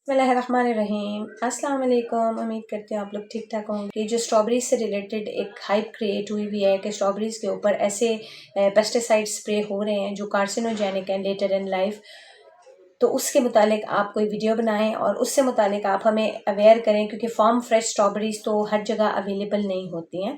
बिस्मिल्लाहिर्रहमानिर्रहीम। अस्सलाम वालेकुम। उम्मीद करते हैं आप लोग ठीक ठाक होंगे। जो स्ट्रॉबेरीज से रिलेटेड एक हाइप क्रिएट हुई है कि स्ट्रॉबेरीज के ऊपर ऐसे पेस्टिसाइड स्प्रे हो रहे हैं जो कार्सिनोजेनिक हैं लेटर इन लाइफ, तो उसके मुतालिक आप कोई वीडियो बनाएं और उससे मुतालिक आप हमें अवेयर करें, क्योंकि फार्म फ्रेश स्ट्रॉबेरीज तो हर जगह अवेलेबल नहीं होती हैं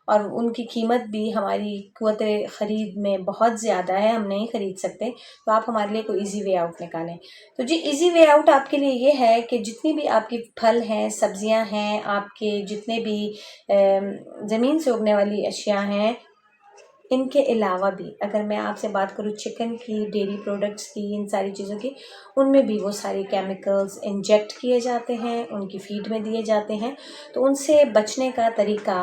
और उनकी कीमत भी हमारी क़ुव्वत ख़रीद में बहुत ज़्यादा है, हम नहीं ख़रीद सकते। तो आप हमारे लिए कोई इजी वे आउट निकालें। तो जी, इजी वे आउट आपके लिए ये है कि जितनी भी आपकी फल हैं, सब्जियां हैं, आपके जितने भी ज़मीन से उगने वाली अशिया हैं, इनके अलावा भी अगर मैं आपसे बात करूँ चिकन की, डेयरी प्रोडक्ट्स की, इन सारी चीज़ों की, उनमें भी वो सारे केमिकल्स इंजेक्ट किए जाते हैं, उनकी फीड में दिए जाते हैं। तो उनसे बचने का तरीका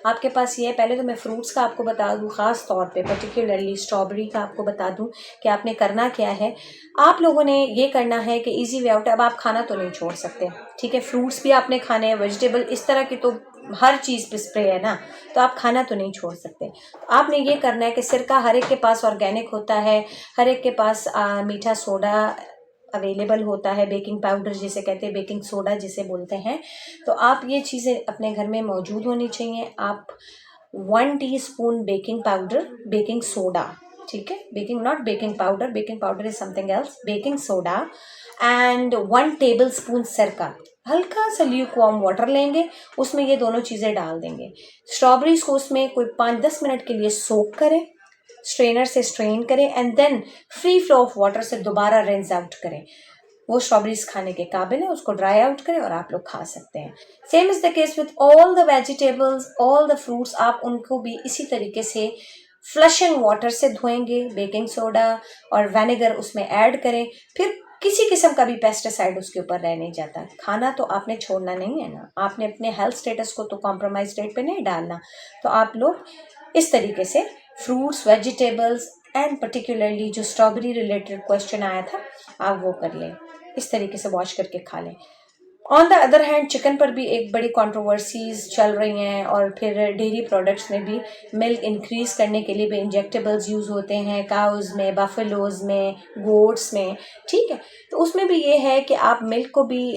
आपके पास ये है। पहले तो मैं फ्रूट्स का आपको बता दूँ, ख़ास तौर पे पर्टिकुलरली स्ट्रॉबेरी का आपको बता दूँ कि आपने करना क्या है। आप लोगों ने ये करना है कि ईजी वे आउट, अब आप खाना तो नहीं छोड़ सकते, ठीक है, फ्रूट्स भी आपने खाने हैं, वेजिटेबल, इस तरह की तो हर चीज़ पे स्प्रे है ना, तो आप खाना तो नहीं छोड़ सकते। आपने ये करना है कि सिरका हर एक के पास ऑर्गेनिक होता है, हर एक के पास मीठा सोडा अवेलेबल होता है, बेकिंग पाउडर जिसे कहते हैं, बेकिंग सोडा जिसे बोलते हैं। तो आप ये चीज़ें अपने घर में मौजूद होनी चाहिए। आप 1 teaspoon baking powder, baking soda, ठीक है, baking powder is something else, baking soda and 1 table spoon सिरका, हल्का सा ल्यूकवार्म वाटर लेंगे, उसमें ये दोनों चीज़ें डाल देंगे। स्ट्रॉबेरीज को उसमें कोई 5-10 मिनट के लिए सोक करें, स्ट्रेनर से स्ट्रेन करें and then free flow of water से दोबारा रिंस आउट करें। वो स्ट्रॉबेरीज खाने के काबिल है, उसको ड्राई आउट करें और आप लोग खा सकते हैं। Same is the case with all the vegetables, all the fruits, आप उनको भी इसी तरीके से फ्लशिंग वाटर से धोएंगे, बेकिंग सोडा और विनेगर उसमें ऐड करें, फिर किसी किस्म का भी पेस्टिसाइड उसके ऊपर रह नहीं जाता। खाना तो आपने छोड़ना नहीं है ना, आपने अपने हेल्थ स्टेटस को तो कॉम्प्रोमाइज रेट पे नहीं डालना। तो आप लोग इस तरीके से फ्रूट्स, वेजिटेबल्स एंड पर्टिकुलरली जो स्ट्रॉबेरी रिलेटेड क्वेश्चन आया था, आप वो कर लें, इस तरीके से वॉश करके खा लें। On the other hand chicken पर भी एक बड़ी कंट्रोवर्सीज चल रही हैं और फिर डेयरी प्रोडक्ट्स में भी मिल्क इंक्रीज करने के लिए भी इंजेक्टेबल्स यूज़ होते हैं, काउज में, बफेलोज में, गोट्स में, ठीक है। तो उसमें भी ये है कि आप मिल्क को भी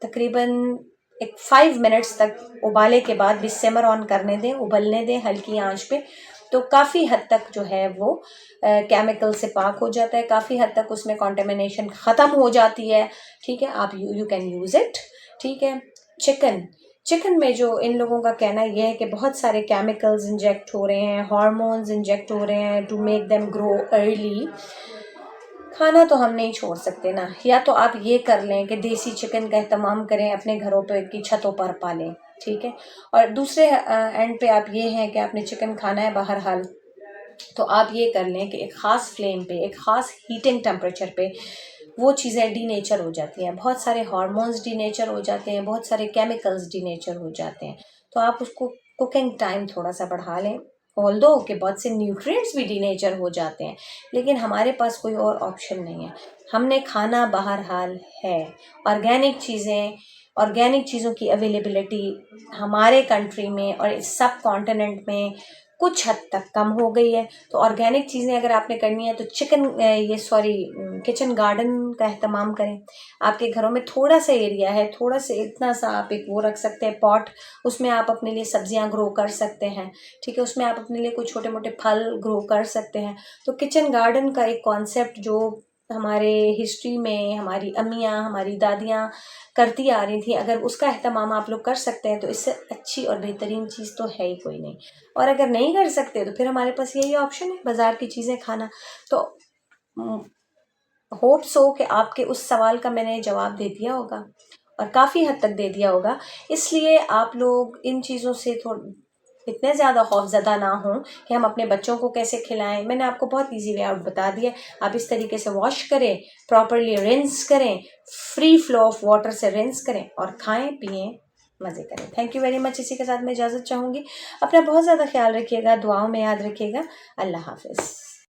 तकरीबन एक 5 मिनट्स तक उबाले के बाद भी सिमर ऑन करने दें, उबलने दें हल्की आंच पे, तो काफ़ी हद तक जो है वो केमिकल से पाक हो जाता है, काफ़ी हद तक उसमें कॉन्टेमिनेशन ख़त्म हो जाती है, ठीक है। आप यू कैन यूज़ इट, ठीक है। चिकन में जो इन लोगों का कहना यह है कि बहुत सारे केमिकल्स इंजेक्ट हो रहे हैं, हार्मोन्स इंजेक्ट हो रहे हैं to make them grow early. खाना तो हम नहीं छोड़ सकते ना, या तो आप ये कर लें कि देसी चिकन का इस्तेमाल करें, अपने घरों पे की छतों पर पालें, ठीक है। और दूसरे एंड पे आप ये हैं कि आपने चिकन खाना है बहरहाल, तो आप ये कर लें कि एक ख़ास फ्लेम पे, एक ख़ास हीटिंग टेम्परेचर पे वो चीज़ें डीनेचर हो जाती हैं, बहुत सारे हार्मोन्स डीनेचर हो जाते हैं, बहुत सारे केमिकल्स डीनेचर हो जाते हैं। तो आप उसको कुकिंग टाइम थोड़ा सा बढ़ा लें, ऑल्दो कि बहुत से न्यूट्रिएंट्स भी डीनेचर हो जाते हैं, लेकिन हमारे पास कोई और ऑप्शन नहीं है, हमने खाना बहरहाल है। ऑर्गेनिक चीज़ों की अवेलेबिलिटी हमारे कंट्री में और इस सब कॉन्टिनेंट में कुछ हद तक कम हो गई है। तो ऑर्गेनिक चीज़ें अगर आपने करनी है तो किचन गार्डन का इस्तेमाल करें। आपके घरों में थोड़ा सा एरिया है, थोड़ा सा इतना सा आप एक वो रख सकते हैं पॉट, उसमें आप अपने लिए सब्जियां ग्रो कर सकते हैं, ठीक है। उसमें आप अपने लिए कुछ छोटे मोटे फल ग्रो कर सकते हैं। तो किचन गार्डन का एक कॉन्सेप्ट जो हमारे हिस्ट्री में हमारी अम्मियाँ, हमारी दादियाँ करती आ रही थी, अगर उसका एहतमाम आप लोग कर सकते हैं तो इससे अच्छी और बेहतरीन चीज़ तो है ही कोई नहीं। और अगर नहीं कर सकते तो फिर हमारे पास यही ऑप्शन है, बाज़ार की चीज़ें खाना। तो होप सो कि आपके उस सवाल का मैंने जवाब दे दिया होगा और काफ़ी हद तक दे दिया होगा। इसलिए आप लोग इन चीज़ों से इतने ज़्यादा खौफज़दा ना हों कि हम अपने बच्चों को कैसे खिलाएं। मैंने आपको बहुत इजी वे आउट बता दिया। आप इस तरीके से वॉश करें, प्रॉपरली रिंस करें, फ्री फ्लो ऑफ वाटर से रिंस करें और खाएं, पिएं, मज़े करें। Thank you very much. इसी के साथ मैं इजाज़त चाहूँगी। अपना बहुत ज़्यादा ख्याल रखिएगा, दुआओं में याद रखिएगा। अल्लाह हाफिज़।